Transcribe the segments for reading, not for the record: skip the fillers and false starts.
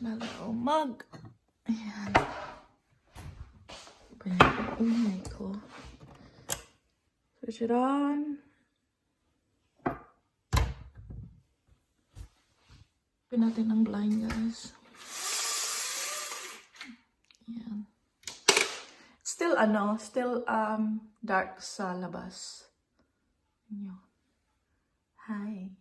marshmallow mug. Ayan. Umay ko. Switch it on. Open natin ang blind, guys. Ayan. Still dark sa labas. Ayan. Hi.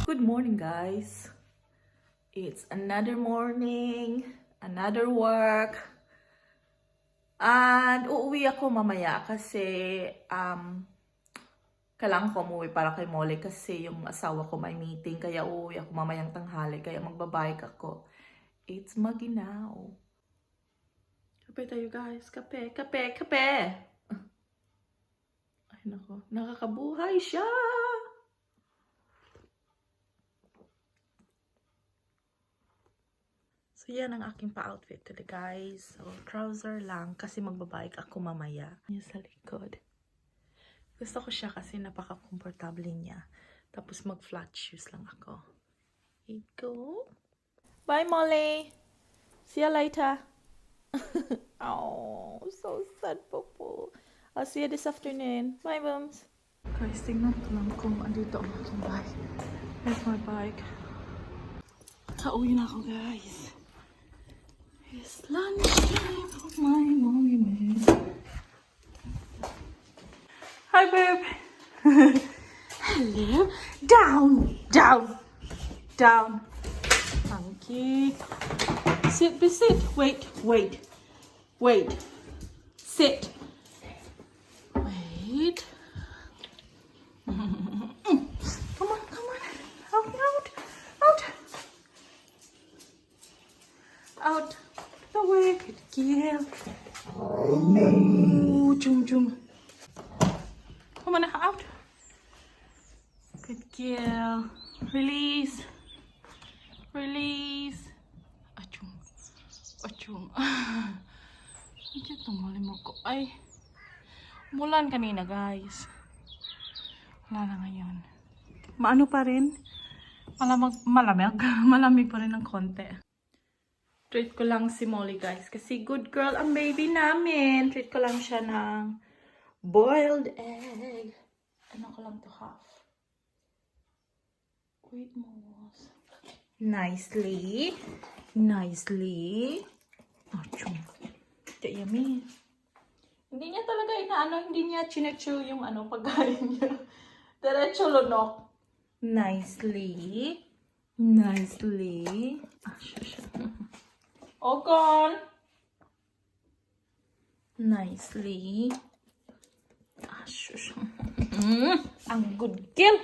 Good morning, guys. It's another morning, another work. And uuwi ako mamaya kasi kailangan ko umuwi para kay Molly kasi yung asawa ko may meeting. Kaya uuwi ako mamayang tanghali. Kaya magbabike ako. It's maginaw. Kape tayo, guys. Kape, kape, kape. Ay, nako. Nakakabuhay siya. So, yan ang aking pa-outfit today, guys. So, trouser lang kasi magbabike ako mamaya. Yan sa likod. Gusto ko siya kasi napaka-comfortable niya. Tapos mag-flat shoes lang ako. Here you go. Bye, Molly. See you later. Oh, so sad, Popo. I'll see you this afternoon. Bye, Bums. Guys, tingnan ko lang kung andito ang aking bike. Here's my bike. Kauwi na ako, guys. It's lunchtime of my morning. Hi, babe. Hello. Down, down, down. Monkey. Sit, be sit. Wait, wait, wait. Sit. Wait. Come on, come on. Out, out, out. Out. The way. Good girl. Oh, jum, jum. Come on, out. Good girl. Release. Release. Achung. Achung. Hindi tumalim ako. Ay. Mulan kanina, guys. Wala na ngayon. Maano pa rin? Malamig. Malamig pa rin ng konti. Treat ko lang si Molly, guys. Kasi good girl ang baby namin. Treat ko lang siya ng boiled egg. Ano ko lang to half. Wait mo. Nicely. Nicely. Achoo. Kaya yummy. Hindi niya talaga inaano, hindi niya chinechew yung pagkain niya. Diretso lunok. Nicely. Nicely. Okon. Nicely. Ang good girl.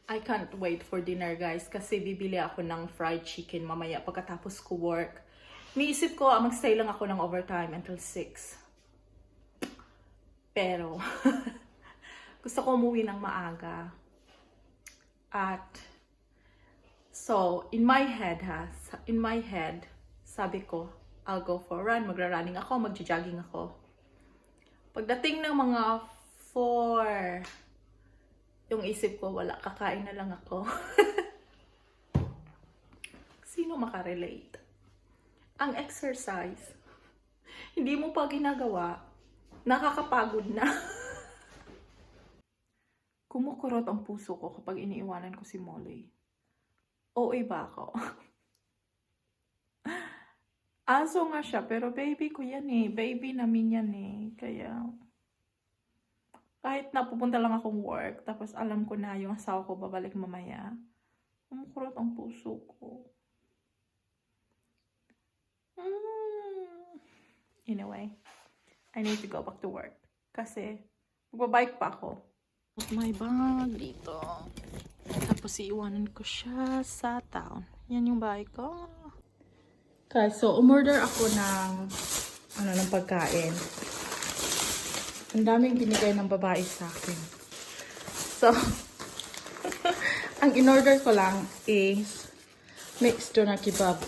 I can't wait for dinner, guys, kasi bibili ako ng fried chicken mamaya pagkatapos ko work. Niisip ko, mag-stay lang ako ng overtime until 6. Pero, gusto ko umuwi ng maaga. At, so, in my head, sabi ko, I'll go for a run. Magra-running ako, magja-jogging ako. Pagdating ng mga 4, yung isip ko, wala, kakain na lang ako. Sino makarelate? Ang exercise, hindi mo pa ginagawa, nakakapagod na. Kumukurot ang puso ko kapag iniiwanan ko si Molly. OA ba ako? Aso nga siya, pero baby ko yan eh. Baby namin yan eh. Kaya, kahit napupunta lang akong work, tapos alam ko na yung asawa ko babalik mamaya, kumukurot ang puso ko. Anyway, I need to go back to work. Kasi, magbabike pa ako. Put my bag dito. Tapos iiwanan ko siya sa town. Yan yung bike ko. Okay, so umorder ako ng pagkain. Ang daming binigay ng babae sa akin. So, ang in-order ko lang is mixed tuna kebab.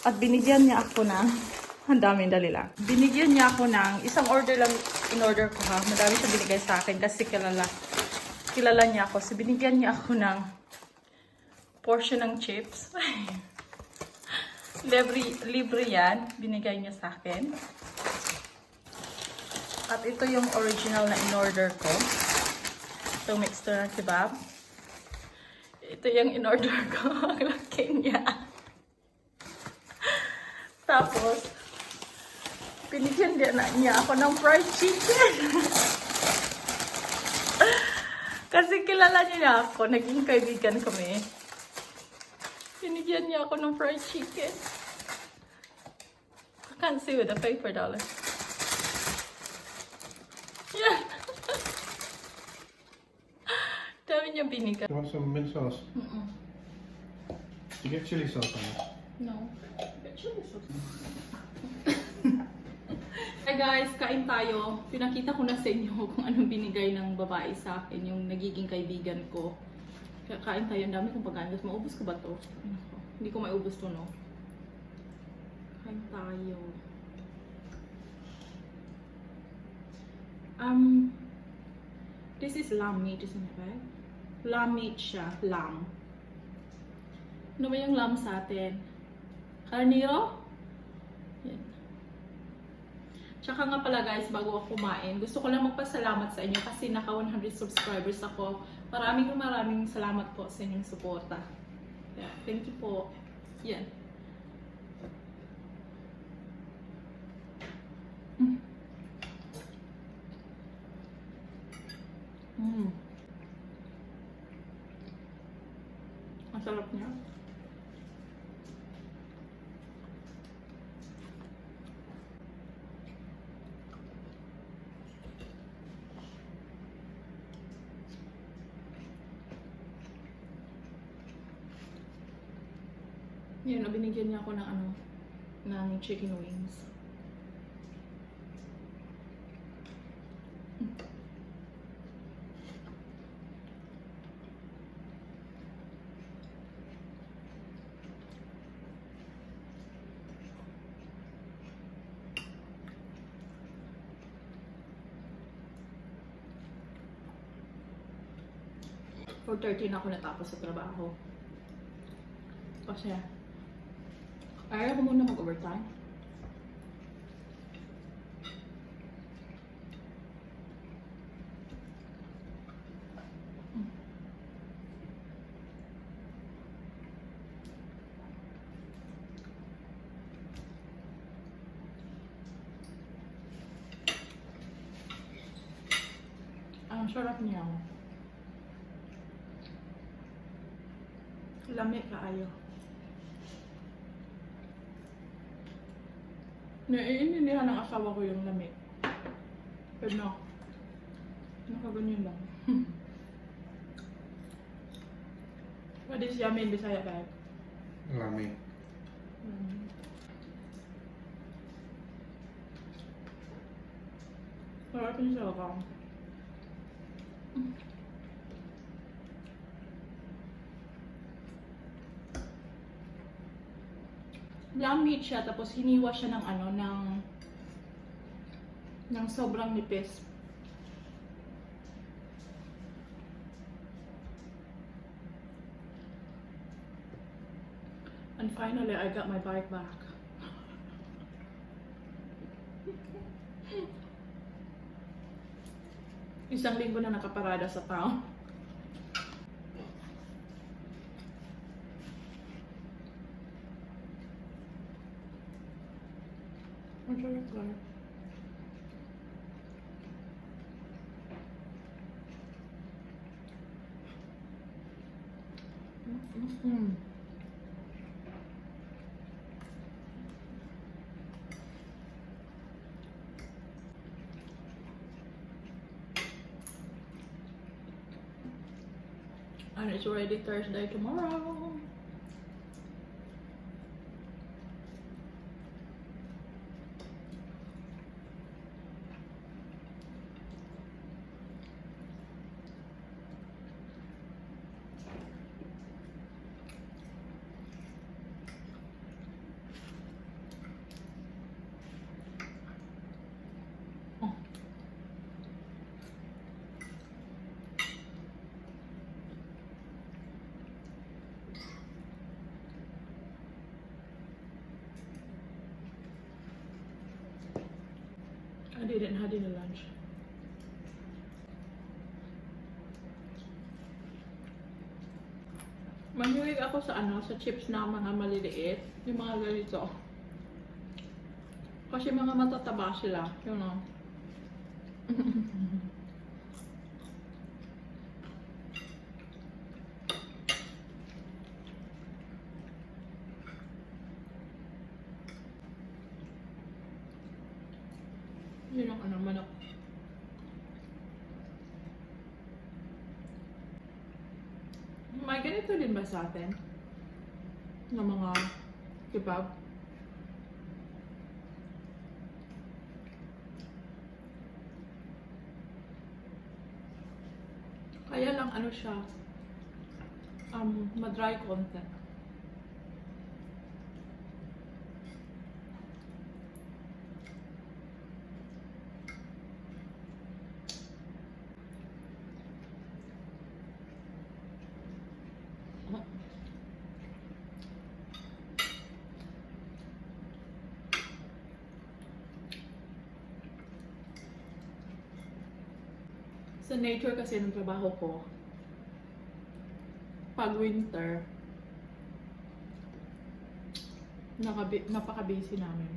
At binigyan niya ako ng, ang daming dali lang. Binigyan niya ako ng, isang order lang in-order ko ha. Madami siya binigay sa akin kasi kilala kilala niya ako. So, binigyan niya ako ng portion ng chips. Libre yan. Binigay niya sa akin. At ito yung original na in-order ko. Ito mixture ng kebab. Ito yung in-order ko. Ang laki niya. Tapos, pinigyan niya ako ng fried chicken. Kasi kilala niya ako. Naging kaibigan kami. Pinigyan niya ako ng fried chicken. I can't see with a paper dollar. Yeah. Dami niya binigay. You want some mint sauce? You get chili sauce on this? No. Get chili sauce. Hey guys, kain tayo. Pinakita ko na sa inyo kung anong binigay ng babae sa akin, yung nagiging kaibigan ko. Kaya kain tayo. Ang dami kong pagkain. Maubos ko ba to? Hindi ko maiubos to, no? Kain tayo. This is lamb meat, isn't it, right? Lamb meat siya. Lamb. Ano ba yung lamb sa atin? Carnero? Yan. Tsaka nga pala guys, bago ako kumain, gusto ko lang magpasalamat sa inyo kasi naka 100 subscribers ako. Maraming salamat po sa inyong suporta. Yeah, thank you po. Yan. Ang sarap niya. Yun, binigyan niya ako ng ng chicken wings. For 13 ako natapos sa trabaho. Kasi ayaw ko muna mag-overtime. Ang sarap niya. Lamig kaayo. Naiintindihan ng asawa ko yung lamig. Pero no. Nakaganyan lang. What is yummy in Bisaya, babe? Lami. Sarap yung sawang. Lamb meat siya, tapos hiniwa siya ng ng sobrang nipis. And finally, I got my bike back. Isang linggo na nakaparada sa town. Ang sarap guys. And it's already Thursday tomorrow. didn't have dinner lunch. Mahilig ako sa sa chips na mga maliliit. Yung mga ganito. Kasi mga matataba sila. You know. Yun ang manok. May ganito din ba sa atin? Ng mga kebab? Kaya lang siya, ma-dry content. Sa nature kasi ng trabaho ko, pag winter, napaka-busy namin.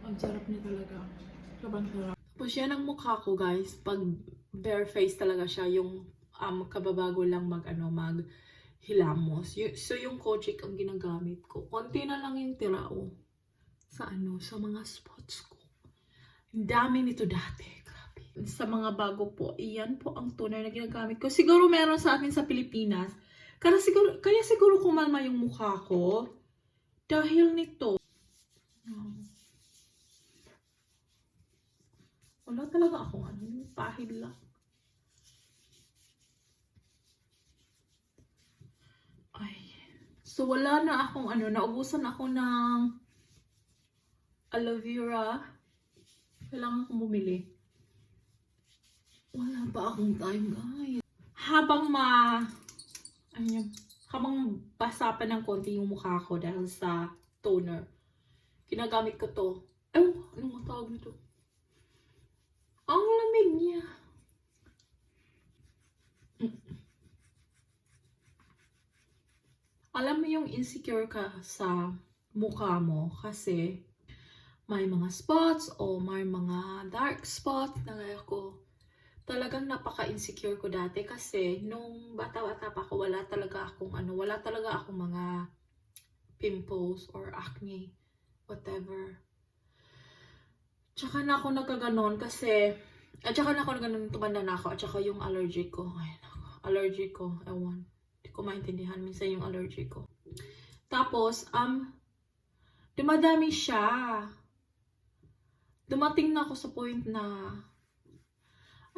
Ang sarap niya talaga. Sobrang sarap. Tapos yan ang mukha ko, guys. Pag bare face talaga siya, yung kababago lang hilamos. So yung Kojic ang ginagamit ko. Konti na lang yung tira sa sa mga spots ko. Ang dami nito dati. Grabe. Sa mga bago po, iyan po ang toner na ginagamit ko. Siguro meron sa atin sa Pilipinas. Kaya siguro kumalma yung mukha ko. Dahil nito. Wala talaga akong pahid lang. Ay. So, wala na akong naubusan ako ng aloe vera. Kailangan kong bumili. Wala pa akong time, guys. Habang habang basa pa ng konti yung mukha ko dahil sa toner, ginagamit ko to. Anong tawag nito? Ang lamig niya. Alam mo yung insecure ka sa mukha mo kasi may mga spots o may mga dark spots na gaya ko. Talagang napaka-insecure ko dati kasi nung bata-bata pa ako, wala talaga akong mga pimples or acne, whatever. Tsaka na ako nagkaganon kasi, tumanda na ako, at tsaka yung allergic ko. Allergic ko, ewan. Hindi ko maintindihan minsan yung allergic ko. Tapos, dumadami siya. Dumating na ako sa point na,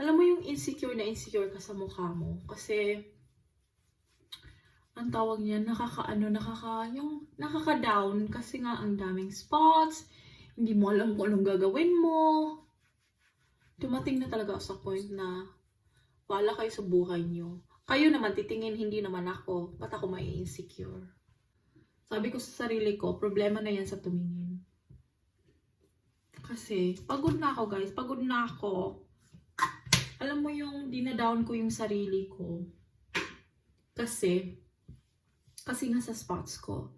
alam mo yung insecure ka sa mukha mo. Kasi, ang tawag niya, nakaka-down. Kasi nga, ang daming spots. Hindi mo alam kung anong gagawin mo. Dumating na talaga sa point na wala kayo sa buhay niyo. Kayo naman titingin, hindi naman ako. Ba't ako may insecure? Sabi ko sa sarili ko, problema na yan sa tumingin. Kasi, pagod na ako, guys. Pagod na ako. Alam mo yung dinadown ko yung sarili ko. Kasi nga sa spots ko.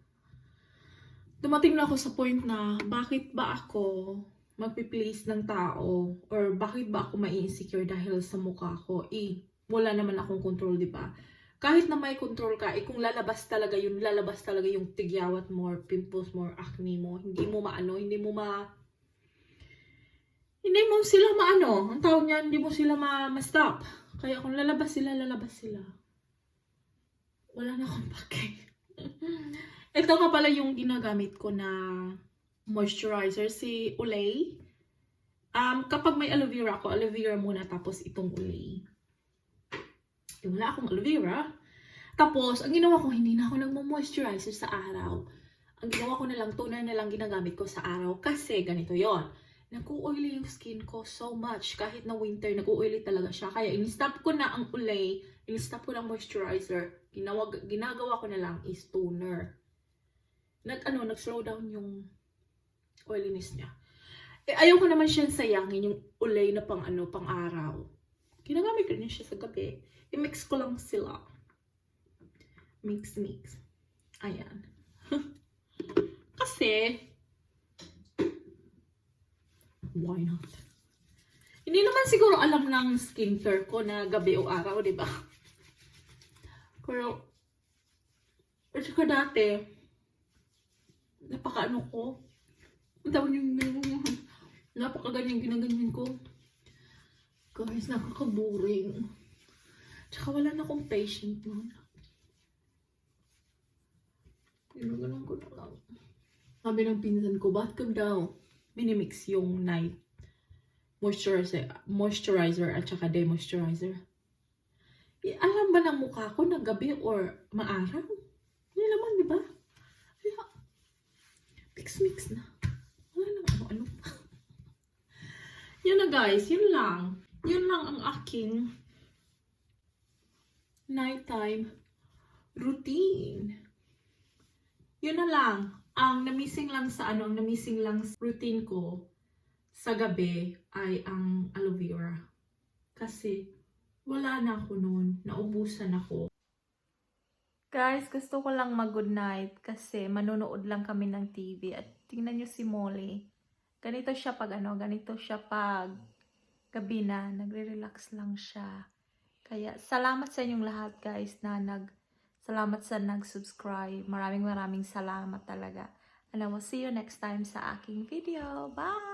Dumating na ako sa point na bakit ba ako magpi-please ng tao or bakit ba ako mai-insecure dahil sa mukha ko? Wala naman akong control, di ba? Kahit na may control ka, kung lalabas talaga yung tigyawat mo, or pimples mo, or acne mo, hindi mo sila ang tawag niya, hindi mo sila ma-stop. Kaya kung lalabas sila. Wala na akong pake. Ito nga pala yung ginagamit ko na moisturizer, si Olay. Kapag may aloe vera muna, tapos itong Olay. Wala akong aloe vera. Tapos, ang ginawa ko, hindi na ako nagmo-moisturizer sa araw. Ang ginawa ko na lang, toner na lang ginagamit ko sa araw. Kasi, ganito yon. Nag-oily yung skin ko so much. Kahit na winter, nag-oily talaga siya. Kaya, in-stop ko na ang Olay. instop ko ng moisturizer, ginagawa ko na lang is toner. Nag-slow down yung oiliness niya. Ayaw ko naman siyang sayangin yung ulay na pang araw. Ginagamit ko niya siya sa gabi. I-mix ko lang sila. Mix. Ayan. Kasi, why not? Hindi naman siguro alam ng skincare ko na gabi o araw, di ba? Pero, at saka dati, napakaganyan ginaganyan ko. Guys, nakaka-boring. Tsaka wala na akong patient nun. Ginagalan ko na lang. Sabi ng pinsan ko, ba't ko daw minimix yung night moisturizer at saka day moisturizer? Alam ba ng mukha ko na gabi or maaraw? Hindi naman, di ba? Kaya, mix na. Wala nang ano pa. Yun na guys, yun lang. Yun lang ang aking nighttime routine. Yun na lang. Ang namising lang sa routine ko sa gabi ay ang aloe vera. Kasi wala na ako noon. Naubusan ako. Guys, gusto ko lang mag-good night kasi manonood lang kami ng TV at tingnan nyo si Molly. Ganito siya pag gabi na, nagre-relax lang siya. Kaya salamat sa inyong lahat guys na salamat sa nag-subscribe. Maraming salamat talaga. And I will see you next time sa aking video. Bye!